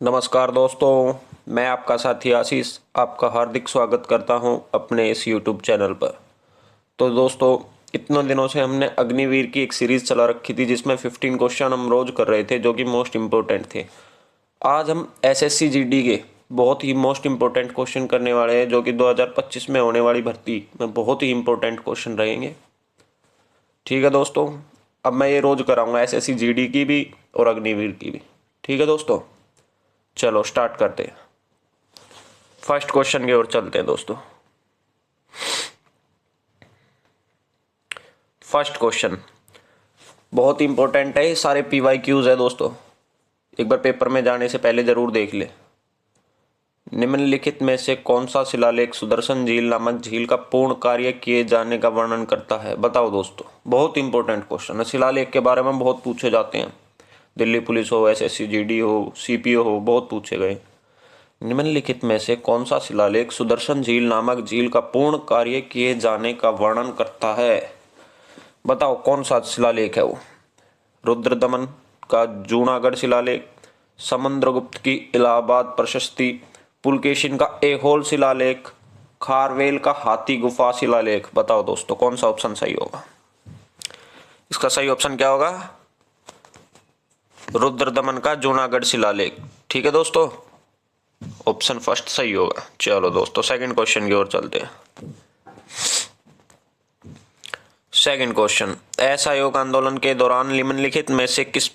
नमस्कार दोस्तों, मैं आपका साथी आशीष आपका हार्दिक स्वागत करता हूं अपने इस YouTube चैनल पर। तो दोस्तों, इतने दिनों से हमने अग्निवीर की एक सीरीज़ चला रखी थी जिसमें 15 क्वेश्चन हम रोज़ कर रहे थे जो कि मोस्ट इम्पोर्टेंट थे। आज हम एसएससी जीडी के बहुत ही मोस्ट इम्पोर्टेंट क्वेश्चन करने वाले हैं जो कि 2025 में होने वाली भर्ती में बहुत ही इम्पोर्टेंट क्वेश्चन रहेंगे। ठीक है दोस्तों, अब मैं ये रोज़ कराऊंगा एसएससी जीडी की भी और अग्निवीर की भी। ठीक है दोस्तों, चलो स्टार्ट करते हैं। फर्स्ट क्वेश्चन की ओर चलते हैं दोस्तों। फर्स्ट क्वेश्चन बहुत इंपॉर्टेंट है, ये सारे पीवाई क्यूज है दोस्तों, एक बार पेपर में जाने से पहले जरूर देख ले। निम्नलिखित में से कौन सा शिलालेख सुदर्शन झील नामक झील का पूर्ण कार्य किए जाने का वर्णन करता है? बताओ दोस्तों, बहुत इंपॉर्टेंट क्वेश्चन है। शिलालेख के बारे में बहुत पूछे जाते हैं, दिल्ली पुलिस हो, एसएससी जीडी हो, सीपीओ हो, बहुत पूछे गए। निम्नलिखित में से कौन सा शिलालेख सुदर्शन झील नामक झील का पूर्ण कार्य किए जाने का वर्णन करता है? बताओ कौन सा शिलालेख है वो? रुद्रदमन का जूनागढ़ शिलालेख, समुद्रगुप्त की इलाहाबाद प्रशस्ति, पुलकेशिन का ऐहोल शिलालेख, खारवेल का हाथी गुफा शिलालेख। बताओ दोस्तों कौन सा ऑप्शन सही होगा? इसका सही ऑप्शन क्या होगा? रुद्रदमन का जूनागढ़ शिलालेख। ठीक है दोस्तों, ऑप्शन फर्स्ट सही होगा। चलो दोस्तों, सेकंड क्वेश्चन की ओर चलते हैं। सेकंड क्वेश्चन, असहयोग आंदोलन के दौरान निम्नलिखित में से किस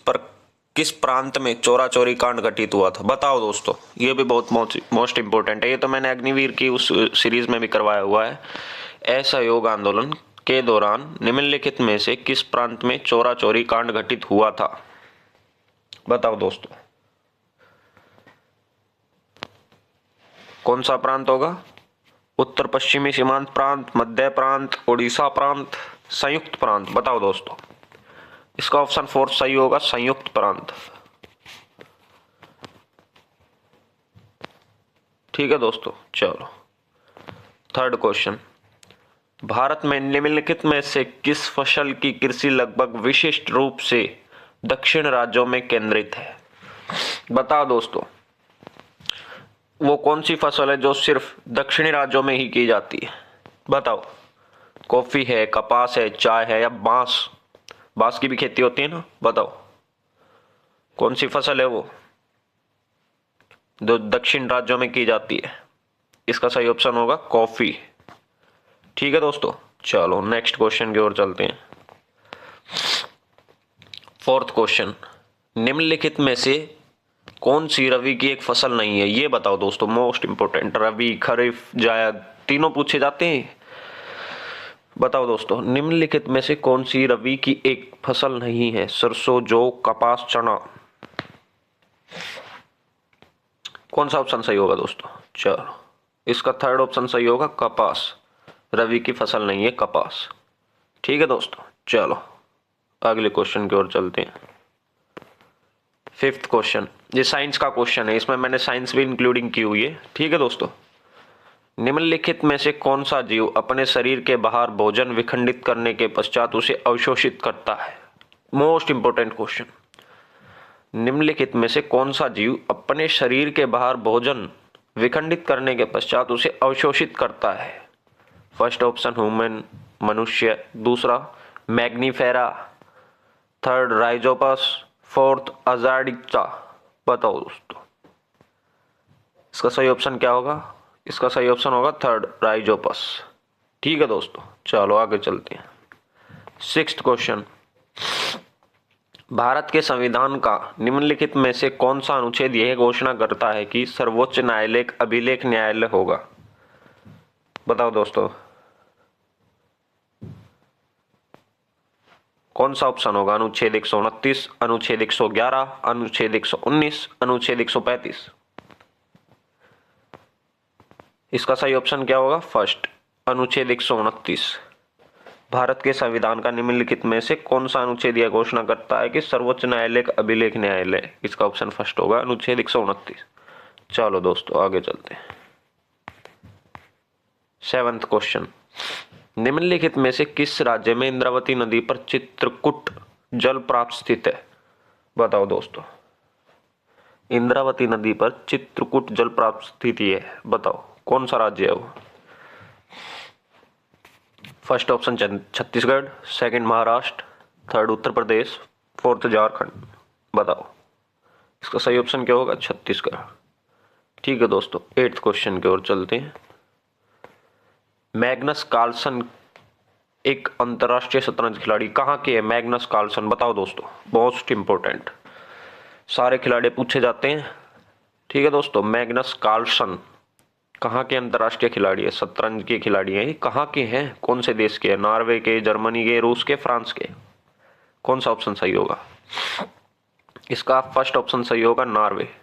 प्रांत में चोरा चोरी कांड घटित हुआ था? बताओ दोस्तों, ये भी बहुत मोस्ट इंपोर्टेंट है। ये तो मैंने अग्निवीर की उस सीरीज में भी करवाया हुआ है। असहयोग आंदोलन के दौरान निम्नलिखित में से किस प्रांत में चोरा चोरी कांड घटित हुआ था? बताओ दोस्तों, कौन सा प्रांत होगा? उत्तर पश्चिमी सीमांत प्रांत, मध्य प्रांत, उड़ीसा प्रांत, संयुक्त प्रांत। बताओ दोस्तों, इसका ऑप्शन फोर्थ सही होगा, संयुक्त प्रांत। ठीक है दोस्तों, चलो थर्ड क्वेश्चन, भारत में निम्नलिखित में से किस फसल की कृषि लगभग विशिष्ट रूप से दक्षिण राज्यों में केंद्रित है? बताओ दोस्तों, वो कौन सी फसल है जो सिर्फ दक्षिणी राज्यों में ही की जाती है? बताओ, कॉफी है, कपास है, चाय है या बांस? बांस की भी खेती होती है ना। बताओ कौन सी फसल है वो जो दक्षिण राज्यों में की जाती है? इसका सही ऑप्शन होगा कॉफी। ठीक है दोस्तों, चलो नेक्स्ट क्वेश्चन की ओर चलते हैं। फोर्थ क्वेश्चन, निम्नलिखित में से कौन सी रबी की एक फसल नहीं है? ये बताओ दोस्तों, मोस्ट इंपोर्टेंट। रबी, खरीफ, जायद तीनों पूछे जाते हैं। बताओ दोस्तों, निम्नलिखित में से कौन सी रबी की एक फसल नहीं है? सरसों, जौ, कपास, चना। कौन सा ऑप्शन सही होगा दोस्तों? चलो, इसका थर्ड ऑप्शन सही होगा, कपास। रबी की फसल नहीं है कपास। ठीक है दोस्तों, चलो अगले क्वेश्चन की ओर चलते हैं। फिफ्थ क्वेश्चन, ये साइंस का क्वेश्चन है, इसमें मैंने साइंस भी इंक्लूडिंग की हुई है। ठीक है दोस्तों, निम्नलिखित में से कौन सा जीव अपने शरीर के बाहर भोजन विखंडित करने के पश्चात उसे अवशोषित करता है? मोस्ट इंपोर्टेंट क्वेश्चन, निम्नलिखित में से कौन सा जीव अपने शरीर के बाहर भोजन विखंडित करने के पश्चात उसे अवशोषित करता है? फर्स्ट ऑप्शन ह्यूमन, मनुष्य। दूसरा मैग्नीफेरा। Third Rhizopus. फोर्थ अजाडिक्टा। बताओ दोस्तों, इसका सही ऑप्शन क्या होगा? इसका सही ऑप्शन होगा थर्ड, राइजोपस। ठीक है दोस्तों, चलो आगे चलते हैं। सिक्स्थ क्वेश्चन, भारत के संविधान का निम्नलिखित में से कौन सा अनुच्छेद यह घोषणा करता है कि सर्वोच्च न्यायालय एक अभिलेख न्यायालय होगा? बताओ दोस्तों, कौन सा ऑप्शन होगा? अनुच्छेद 129, अनुच्छेद 111, अनुच्छेद 119, अनुच्छेद 135। इसका सही ऑप्शन क्या होगा? फर्स्ट, अनुच्छेद 129। भारत के संविधान का निम्नलिखित में से कौन सा अनुच्छेद यह घोषणा करता है कि सर्वोच्च न्यायालय का अभिलेख न्यायालय? इसका ऑप्शन फर्स्ट होगा, अनुच्छेद 129। चलो दोस्तों आगे चलते हैं। सेवंथ क्वेश्चन, निम्नलिखित में से किस राज्य में इंद्रावती नदी पर चित्रकूट जलप्रपात स्थित है? बताओ दोस्तों, इंद्रावती नदी पर चित्रकूट जल प्राप्त स्थिति है, बताओ कौन सा राज्य है वो। First option Chhattisgarh, second Maharashtra, third Uttar Pradesh, fourth Jharkhand, बताओ इसका सही ऑप्शन क्या होगा, छत्तीसगढ़। ठीक है दोस्तों, 8th क्वेश्चन की ओर चलते हैं। मैग्नस कार्लसन एक अंतरराष्ट्रीय शतरंज खिलाड़ी कहाँ के है, मैग्नस कार्लसन, बताओ दोस्तों, मोस्ट इंपोर्टेंट, सारे खिलाड़ी पूछे जाते हैं। ठीक है दोस्तों, मैग्नस कार्लसन कहाँ के अंतरराष्ट्रीय खिलाड़ी है, शतरंज के खिलाड़ी हैं, कहाँ के हैं, कौन से देश के हैं, नॉर्वे के, जर्मनी के, रूस के, फ्रांस के, कौन सा ऑप्शन सही होगा, इसका फर्स्ट ऑप्शन सही होगा, नॉर्वे।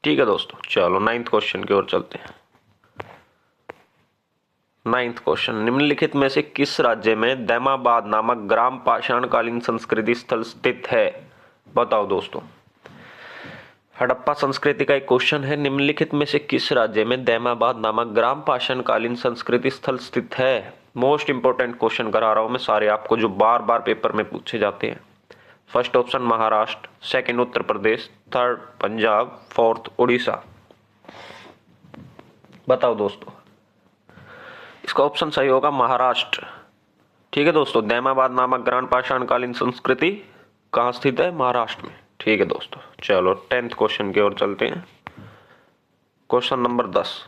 ठीक है दोस्तों, चलो 9th क्वेश्चन की ओर चलते हैं। 9th क्वेश्चन, निम्नलिखित में से किस राज्य में दैमाबाद नामक ग्राम पाषाणकालीन संस्कृति स्थल स्थित है, बताओ दोस्तों। हड़प्पा संस्कृति का एक क्वेश्चन है, निम्नलिखित में से किस राज्य में दैमाबाद नामक ग्राम पाषाणकालीन संस्कृति स्थल स्थित है। मोस्ट इंपोर्टेंट क्वेश्चन करा रहा हूं मैं सारे आपको, जो बार बार पेपर में पूछे जाते हैं। First option Maharashtra, second Uttar Pradesh, third Punjab, fourth Orissa, बताओ दोस्तों। इसका ऑप्शन सही होगा महाराष्ट्र। ठीक है दोस्तों, दैमाबाद नामक ग्राम पाषाणकालीन संस्कृति कहाँ स्थित है, महाराष्ट्र में। ठीक है दोस्तों, चलो 10th क्वेश्चन की ओर चलते हैं। क्वेश्चन नंबर 10,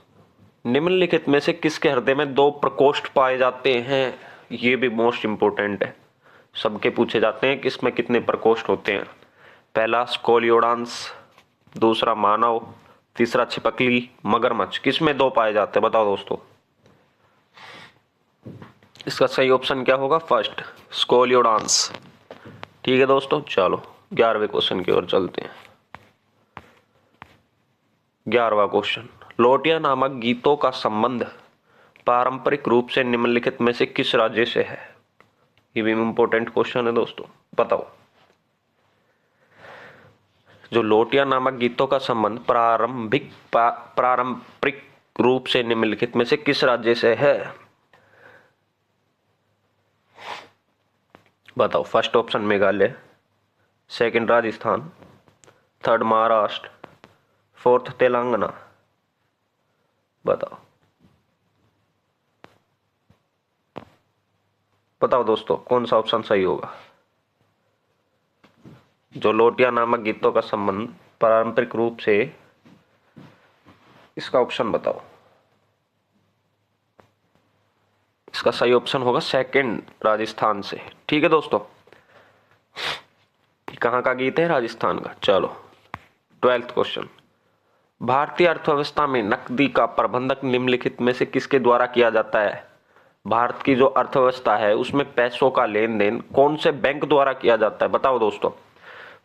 निम्नलिखित में से किसके हृदय में 2 प्रकोष्ठ पाए जाते हैं, ये भी मोस्ट इंपोर्टेंट है, सबके पूछे जाते हैं किसमें कितने प्रकोष्ठ होते हैं। पहला स्कोलियोडांस, दूसरा मानव, तीसरा छिपकली, मगरमच्छ, किसमें 2 पाए जाते हैं, बताओ दोस्तों। इसका सही ऑप्शन क्या होगा, फर्स्ट स्कोलियोडांस। ठीक है दोस्तों, चलो 11वें क्वेश्चन की ओर चलते हैं। 11वां क्वेश्चन, लोटिया नामक गीतों का संबंध पारंपरिक रूप से निम्नलिखित में से किस राज्य से है। ये भी इंपोर्टेंट क्वेश्चन है दोस्तों, बताओ। जो लोटिया नामक गीतों का संबंध पारंपरिक रूप से निम्नलिखित में से किस राज्य से है, बताओ। First option Meghalaya, second Rajasthan, third Maharashtra, fourth Telangana, बताओ। बताओ दोस्तों, कौन सा ऑप्शन सही होगा। जो लोटिया नामक गीतों का संबंध पारंपरिक रूप से, इसका ऑप्शन बताओ। इसका सही ऑप्शन होगा सेकंड, राजस्थान से। ठीक है दोस्तों, कहां का गीत है, राजस्थान का। चलो 12th क्वेश्चन, भारतीय अर्थव्यवस्था में नकदी का प्रबंधक निम्नलिखित में से किसके द्वारा किया जाता है। भारत की जो अर्थव्यवस्था है उसमें पैसों का लेन देन कौन से बैंक द्वारा किया जाता है, बताओ दोस्तों।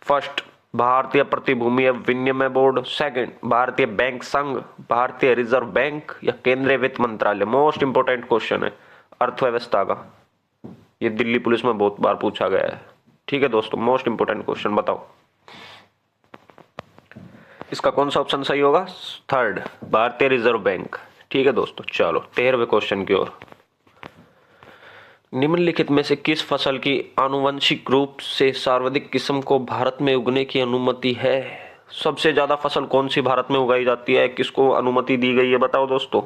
फर्स्ट भारतीय प्रतिभूति विनिमय बोर्ड, सेकंड भारतीय बैंक संघ, भारतीय रिजर्व बैंक, या केंद्रीय वित्त मंत्रालय। मोस्ट इंपोर्टेंट क्वेश्चन है अर्थव्यवस्था का, ये दिल्ली पुलिस में बहुत बार पूछा गया है। ठीक है दोस्तों, मोस्ट इंपोर्टेंट क्वेश्चन, बताओ इसका कौन सा ऑप्शन सही होगा, थर्ड भारतीय रिजर्व बैंक। ठीक है दोस्तों, चलो 13वें क्वेश्चन की ओर। निम्नलिखित में से किस फसल की आनुवंशिक रूप से सर्वाधिक किस्म को भारत में उगने की अनुमति है। सबसे ज्यादा फसल कौन सी भारत में उगाई जाती है, किसको अनुमति दी गई है, बताओ दोस्तों।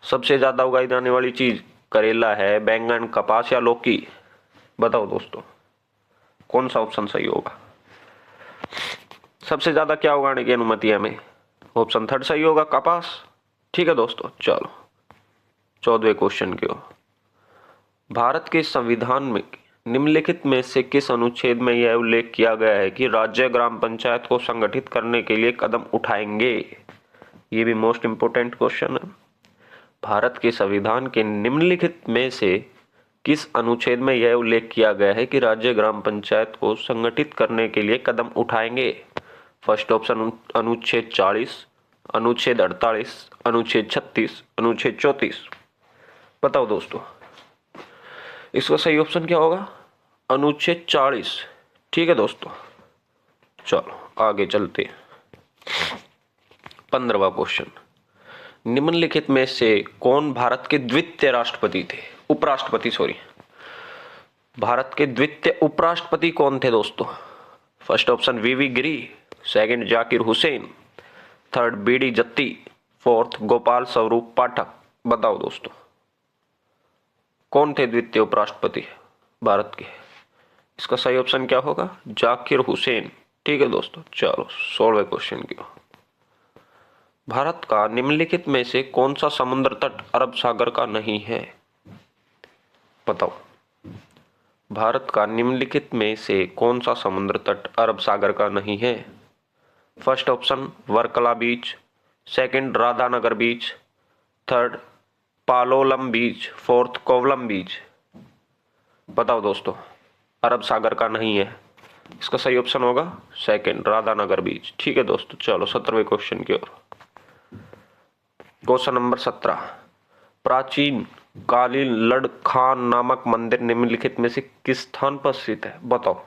सबसे ज्यादा उगाई जाने वाली चीज करेला है, बैंगन, कपास या लौकी, बताओ दोस्तों कौन सा ऑप्शन सही होगा। सबसे ज्यादा क्या उगाने की अनुमति है हमें, ऑप्शन थर्ड सही होगा, कपास। ठीक है दोस्तों, चलो 14वें क्वेश्चन की ओर। भारत के संविधान में निम्नलिखित में से किस अनुच्छेद में यह उल्लेख किया गया है कि राज्य ग्राम पंचायत को संगठित करने के लिए कदम उठाएंगे। ये भी मोस्ट इंपोर्टेंट क्वेश्चन है। भारत के संविधान के निम्नलिखित में से किस अनुच्छेद में यह उल्लेख किया गया है कि राज्य ग्राम पंचायत को संगठित करने के लिए कदम उठाएंगे। फर्स्ट ऑप्शन अनुच्छेद 40, अनुच्छेद 48, अनुच्छेद 36, अनुच्छेद 34, बताओ दोस्तों इसका सही ऑप्शन क्या होगा, अनुच्छेद 40। ठीक है दोस्तों, चलो आगे चलते हैं। 15वां क्वेश्चन, निम्नलिखित में से कौन भारत के द्वितीय राष्ट्रपति थे, उपराष्ट्रपति सॉरी। भारत के द्वितीय उपराष्ट्रपति कौन थे दोस्तों। First option V V Giri, second Zakir Hussain, third B D Jatti, fourth Gopal Swarup Pathak. बताओ दोस्तों कौन थे द्वितीय उपराष्ट्रपति भारत के? इसका सही ऑप्शन क्या होगा? जाकिर हुसैन। ठीक है दोस्तों, चलो 16वें क्वेश्चन की ओर। भारत का निम्नलिखित में से कौन सा समुद्र तट अरब सागर का नहीं है? बताओ भारत का निम्नलिखित में से कौन सा समुद्र तट अरब सागर का नहीं है? फर्स्ट ऑप्शन वर्कला बीच, सेकंड राधानगर बीच, थर्ड पालोलम बीच, फोर्थ कोवलम बीच। बताओ दोस्तों अरब सागर का नहीं है, इसका सही ऑप्शन होगा सेकंड राधानगर बीच। ठीक है दोस्तों, चलो 17वें क्वेश्चन की ओर। क्वेश्चन नंबर 17, प्राचीन कालीन लड़खान नामक मंदिर निम्नलिखित में से किस स्थान पर स्थित है? बताओ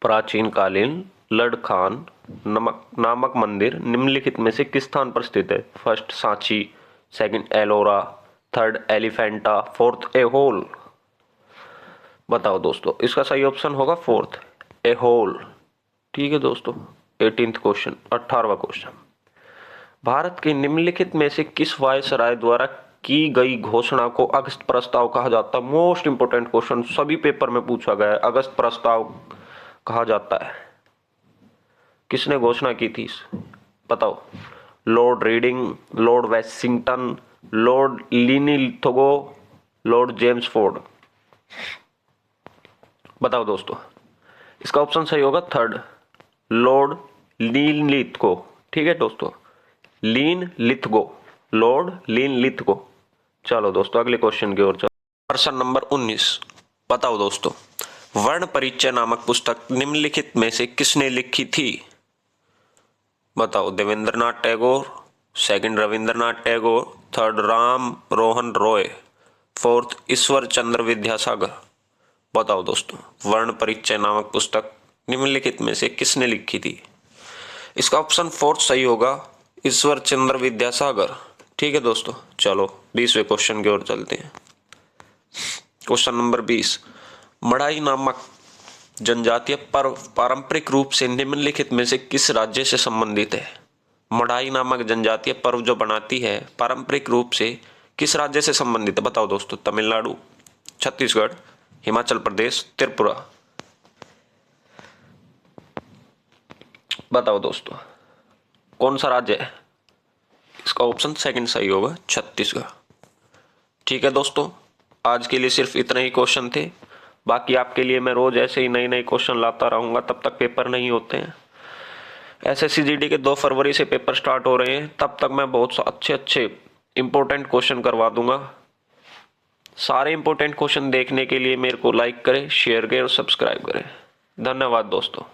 प्राचीन कालीन लड़खान नामक मंदिर निम्नलिखित में से किस स्थान पर स्थित है? First Sanchi, second Ellora, third Elephanta, fourth Aihole. बताओ दोस्तों इसका सही ऑप्शन होगा फोर्थ एहोल। ठीक है दोस्तों, 18th क्वेश्चन, 18वां क्वेश्चन। भारत के निम्नलिखित में से किस वायसराय द्वारा की गई घोषणा को अगस्त प्रस्ताव कहा जाता है? मोस्ट इंपोर्टेंट क्वेश्चन, सभी पेपर में पूछा गया है। अगस्त प्रस्ताव कहा जाता है, किसने घोषणा की थी? बताओ Lord Reading, Lord Wellington, Lord Linlithgow, Lord James Ford. बताओ दोस्तों इसका ऑप्शन सही होगा थर्ड लॉर्ड लिनलिथगो। ठीक है दोस्तों, लिनलिथगो, लॉर्ड लिनलिथगो। चलो दोस्तों अगले क्वेश्चन की ओर चलो। प्रश्न नंबर 19, बताओ दोस्तों वर्ण परिचय नामक पुस्तक निम्नलिखित में से किसने लिखी थी? बताओ Devendranath Tagore, second Rabindranath Tagore, third Ram Mohan Roy, fourth Ishwar Chandra Vidyasagar. बताओ दोस्तों वर्ण परिचय नामक पुस्तक निम्नलिखित में से किसने लिखी थी? इसका ऑप्शन फोर्थ सही होगा ईश्वर चंद्र विद्यासागर। ठीक है दोस्तों, चलो 20वें क्वेश्चन की ओर चलते हैं। क्वेश्चन नंबर 20, मड़ाई नामक जनजातीय पर्व पारंपरिक रूप से निम्नलिखित में से किस राज्य से संबंधित है? मड़ाई नामक जनजातीय पर्व जो बनाती है पारंपरिक रूप से किस राज्य से संबंधित है? बताओ दोस्तों तमिलनाडु, छत्तीसगढ़, हिमाचल प्रदेश, त्रिपुरा। बताओ दोस्तों कौन सा राज्य है? इसका ऑप्शन सेकंड सही होगा छत्तीसगढ़। ठीक है दोस्तों, आज के लिए सिर्फ इतने ही क्वेश्चन थे। बाकी आपके लिए मैं रोज ऐसे ही नए नए क्वेश्चन लाता रहूंगा, तब तक पेपर नहीं होते हैं। एसएससी जीडी के 2 फरवरी से पेपर स्टार्ट हो रहे हैं, तब तक मैं बहुत अच्छे अच्छे इंपॉर्टेंट क्वेश्चन करवा दूंगा। सारे इंपॉर्टेंट क्वेश्चन देखने के लिए मेरे को लाइक करें, शेयर करें और सब्सक्राइब करें। धन्यवाद दोस्तों।